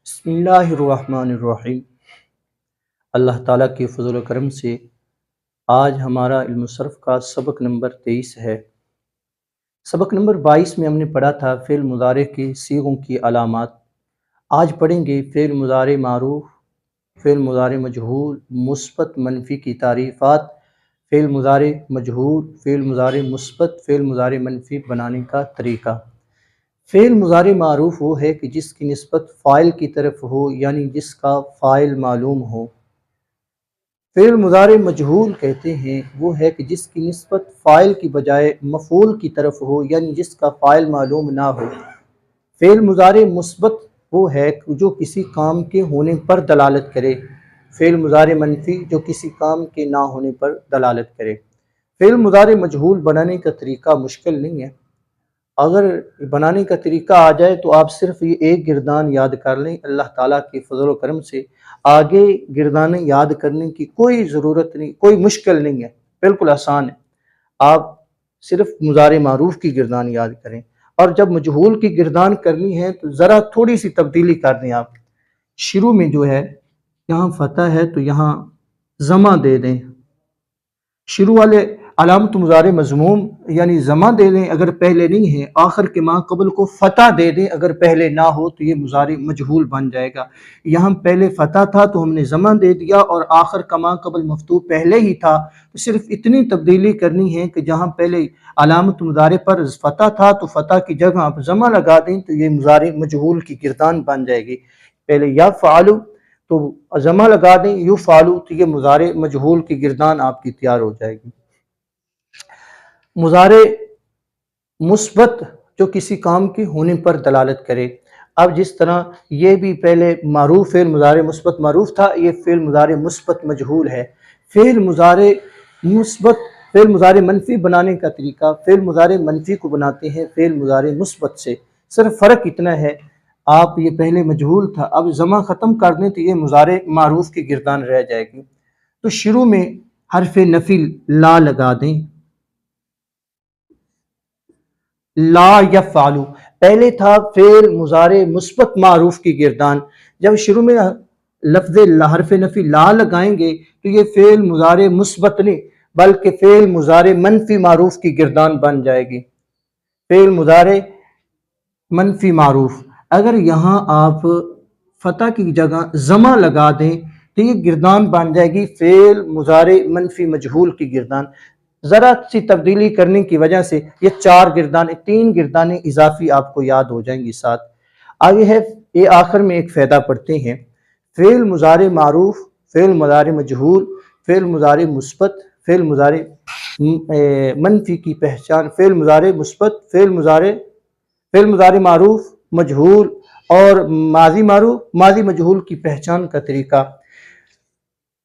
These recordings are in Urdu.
بسم اللہ الرحمن الرحیم۔ اللہ تعالیٰ کے فضل و کرم سے آج ہمارا علم صرف کا سبق نمبر 23 ہے۔ سبق نمبر 22 میں ہم نے پڑھا تھا فعل مضارع کے صیغوں کی علامات۔ آج پڑھیں گے فعل مضارع معروف، فعل مضارع مجہول، مثبت منفی کی تعریفات، فعل مضارع مجہول، فعل مضارع مثبت، فعل مضارع منفی بنانے کا طریقہ۔ فعل مضارع معروف وہ ہے کہ جس کی نسبت فاعل کی طرف ہو، یعنی جس کا فاعل معلوم ہو۔ فعل مضارع مجہول کہتے ہیں وہ ہے کہ جس کی نسبت فاعل کی بجائے مفعول کی طرف ہو، یعنی جس کا فاعل معلوم نہ ہو۔ فعل مضارع مثبت وہ ہے جو کسی کام کے ہونے پر دلالت کرے۔ فعل مضارع منفی جو کسی کام کے نہ ہونے پر دلالت کرے۔ فعل مضارع مجہول بنانے کا طریقہ مشکل نہیں ہے۔ اگر بنانے کا طریقہ آ جائے تو آپ صرف یہ ایک گردان یاد کر لیں۔ اللہ تعالیٰ کے فضل و کرم سے آگے گردانیں یاد کرنے کی کوئی ضرورت نہیں، کوئی مشکل نہیں ہے، بالکل آسان ہے۔ آپ صرف مضارع معروف کی گردان یاد کریں، اور جب مجہول کی گردان کرنی ہے تو ذرا تھوڑی سی تبدیلی کر دیں۔ آپ شروع میں جو ہے یہاں فتح ہے تو یہاں ضمہ دے دیں۔ شروع والے علامت مضارع مضموم یعنی ضمہ دے دیں اگر پہلے نہیں ہے، آخر کے ما قبل کو فتح دے دیں اگر پہلے نہ ہو تو یہ مضارع مجہول بن جائے گا۔ یہاں پہلے فتح تھا تو ہم نے ضمہ دے دیا، اور آخر کا ما قبل مفتوح پہلے ہی تھا، تو صرف اتنی تبدیلی کرنی ہے کہ جہاں پہلے علامت مضارع پر فتح تھا تو فتح کی جگہ آپ ضمہ لگا دیں تو یہ مضارع مجہول کی گردان بن جائے گی۔ پہلے یا فعلو تو ضمہ لگا دیں، یو فعلو تو یہ مضارع مجہول کی گردان آپ کی تیار ہو جائے گی۔ مضارع مثبت جو کسی کام کے ہونے پر دلالت کرے۔ اب جس طرح یہ بھی پہلے معروف فعل مضارع مثبت معروف تھا، یہ فعل مضارع مثبت مجہول ہے۔ فعل مضارع مثبت فعل مضارع منفی بنانے کا طریقہ، فعل مضارع منفی کو بناتے ہیں فعل مضارع مثبت سے، صرف فرق اتنا ہے آپ یہ پہلے مجہول تھا، اب ضمہ ختم کر دیں تو یہ مضارع معروف کی گردان رہ جائے گی۔ تو شروع میں حرف نفی لا لگا دیں، لا یفعلو پہلے تھا فعل مضارع مثبت معروف کی گردان، جب شروع میں لفظ حرف نفی لا لگائیں گے تو یہ فعل مضارع مثبت نہیں بلکہ فعل مضارع منفی معروف کی گردان بن جائے گی۔ فعل مضارع منفی معروف، اگر یہاں آپ فتح کی جگہ ضمہ لگا دیں تو یہ گردان بن جائے گی فعل مضارع منفی مجہول کی گردان۔ ذرا سی تبدیلی کرنے کی وجہ سے یہ تین گردانیں اضافی آپ کو یاد ہو جائیں گی ساتھ۔ آگے ہے یہ آخر میں ایک فائدہ پڑھتے ہیں۔ فعل مضارع معروف، فعل مضارع مجہول، فعل مضارع مثبت، فعل مضارع منفی کی پہچان، فعل مضارع مثبت، فعل مضارع معروف مجہول اور ماضی معروف ماضی مجہول کی پہچان کا طریقہ۔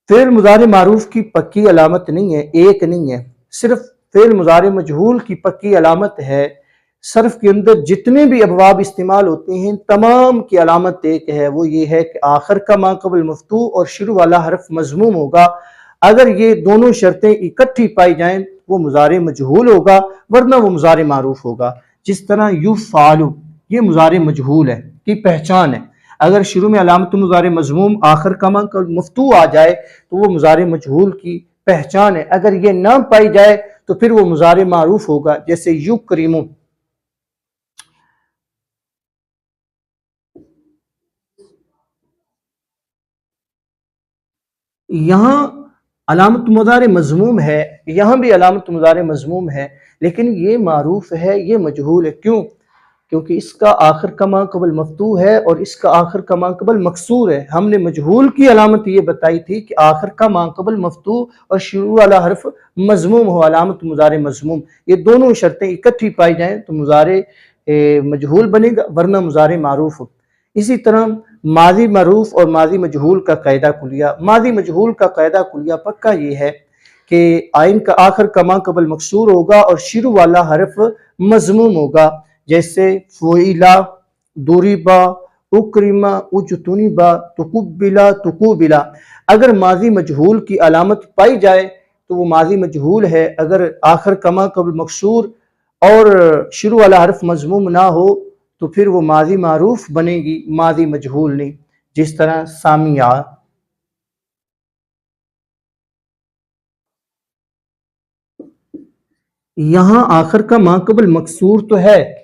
فعل مضارع معروف کی پکی علامت نہیں ہے، ایک نہیں ہے، صرف فعل مضارع مجہول کی پکی علامت ہے۔ صرف کے اندر جتنے بھی ابواب استعمال ہوتے ہیں تمام کی علامت ایک ہے، وہ یہ ہے کہ آخر کا ما قبل مفتوح اور شروع والا حرف مضموم ہوگا۔ اگر یہ دونوں شرطیں اکٹھی پائی جائیں وہ مضارع مجہول ہوگا، ورنہ وہ مضارع معروف ہوگا۔ جس طرح یفعلو یہ مضارع مجہول ہے کی پہچان ہے، اگر شروع میں علامت مضارع مضموم آخر کا ما قبل مفتوح آ جائے تو وہ مضارع مجہول کی پہچان ہے، اگر یہ نہ پائی جائے تو پھر وہ مضارع معروف ہوگا، جیسے یکرمو۔ یہاں علامت مضارع مضموم ہے، یہاں بھی علامت مضارع مضموم ہے، لیکن یہ معروف ہے، یہ مجہول ہے۔ کیوں؟ کیونکہ اس کا آخر کا ما قبل مفتوح ہے اور اس کا آخر کا ما قبل مکسور ہے۔ ہم نے مجہول کی علامت یہ بتائی تھی کہ آخر کا ما قبل مفتوح اور شروع والا حرف مضموم ہو، علامت مضارع مضموم، یہ دونوں شرطیں اکٹھی پائی جائیں تو مضارع مجہول بنے گا، ورنہ مضارع معروف ہو۔ اسی طرح ماضی معروف اور ماضی مجہول کا قاعدہ کلیہ، ماضی مجہول کا قاعدہ کلیہ پکا یہ ہے کہ آئین کا آخر کا ما قبل مکسور ہوگا اور شروع والا حرف مضموم ہوگا، جیسے فعلا، ضربا، اکرما، اجتنبا، تقبلا، تقوبلا۔ اگر ماضی مجہول کی علامت پائی جائے تو وہ ماضی مجہول ہے، اگر آخر کا ما قبل مکسور اور شروع والا حرف مضموم نہ ہو تو پھر وہ ماضی معروف بنے گی، ماضی مجہول نہیں۔ جس طرح سامعہ، یہاں آخر کا ما قبل مکسور تو ہے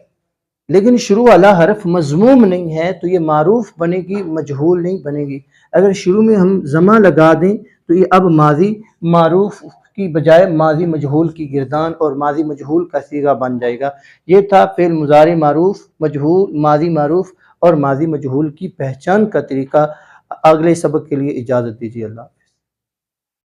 لیکن شروع والا حرف مضموم نہیں ہے تو یہ معروف بنے گی، مجہول نہیں بنے گی۔ اگر شروع میں ہم ضمہ لگا دیں تو یہ اب ماضی معروف کی بجائے ماضی مجہول کی گردان اور ماضی مجہول کا صیغہ بن جائے گا۔ یہ تھا فعل مضارع معروف، مجہول، ماضی معروف اور ماضی مجہول کی پہچان کا طریقہ۔ اگلے سبق کے لیے اجازت دیجیے۔ اللہ